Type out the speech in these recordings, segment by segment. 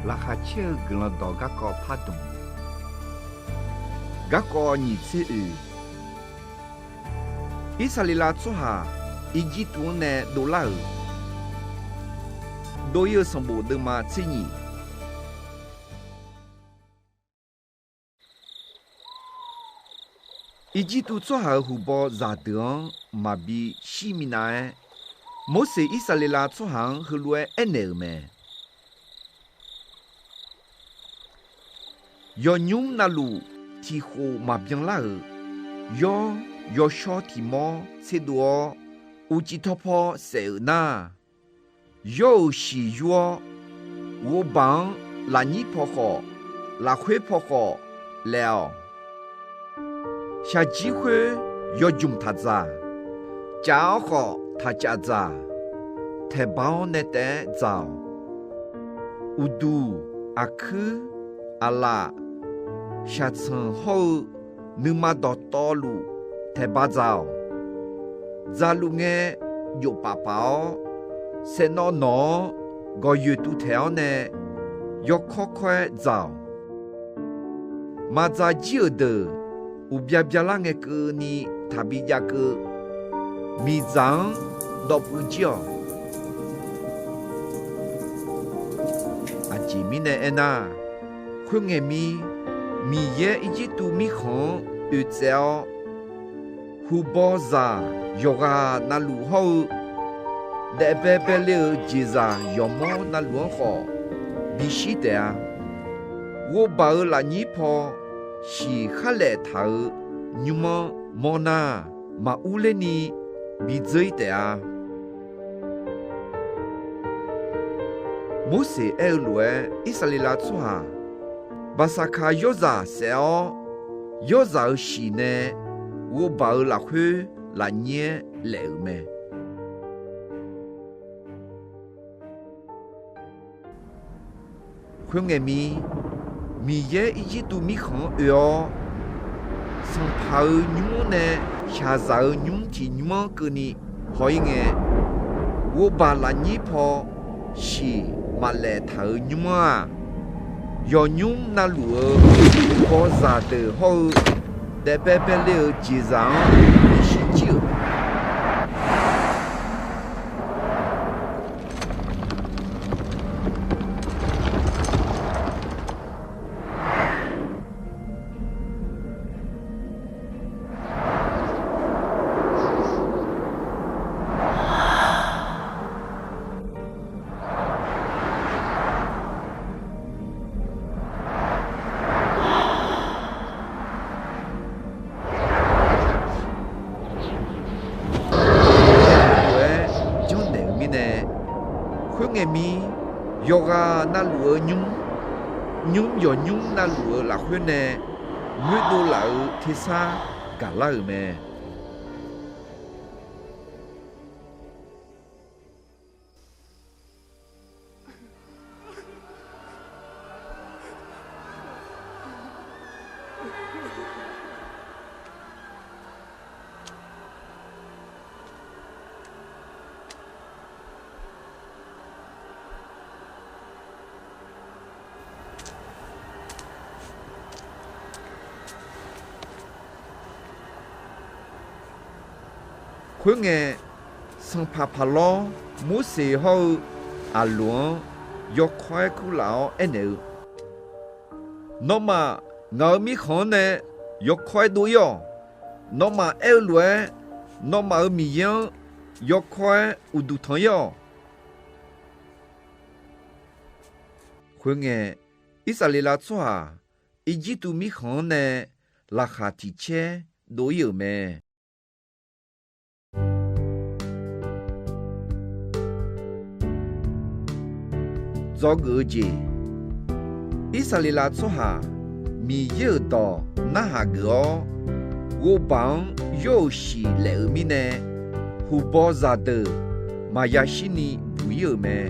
拉哈切格朗到嘎个帕东，嘎个尼切尔，以色列拉做哈，以及多呢多拉尔，都有什么的嘛切尼。以及都做好湖泊扎德马比西米奈，莫是以色列拉做行和路埃内咩？要用那路提后马边拉尔，要小提莫切多，乌吉托坡塞尔那，要是要我帮拉尼坡好，拉会坡好了。下机会要用它咋，家好他家咋，太包那得咋，乌杜阿克阿拉，下层后能马到道路太巴咋，咋路呢有爸爸，谁孬个月都条呢，要快咋，马咋久的。Ubiabjala ngeke ni tabi jake mizang dop ujio. Aji mine ena khunge mi ye iji tu mi khon utseo huboza yoga na lu ho de bebele jiza yomo na lu ho bishidea wo ba la ni po是哈来头，你们莫那马乌勒尼比嘴的啊！摩西埃鲁埃以色列拉做啊，巴萨卡约扎塞奥，约扎是呢，我把拉回拉捏来没？回来咪。米耶一直都米看哟，上跑你们呢，下早你们提你们个呢，好应该，我把那你跑是马来头你们啊，要你们那路跑啥的好，在白白了街上是酒。yoga na lúa nhung yo nhung na lúa là khuyên nè người đô là thế xa cả là mẹ khuyên nghe sang papa lo mua xe hậu à luôn yo khoai khu lão enu nó mà ngờ mi khó nè yo khoai đuôi yo nó mà eo lúa nó mà ở mi yo yo khoai u du thằng yo khuyên nghe Israel choa Egypt mi khó nè là khá thị che đối ở mẹ do gỡ gì Israel cho hà mi yêu đó na hà gỡ vô bằng yêu sĩ lệ mi nè hu bỏ ra đời mà ya shi ni bu yêu mẹ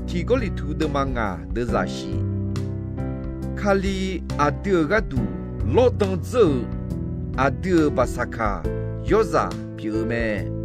thì có lý thú de manga de ra shi kali adir gadu lo dang zơ adir basaka yoza piume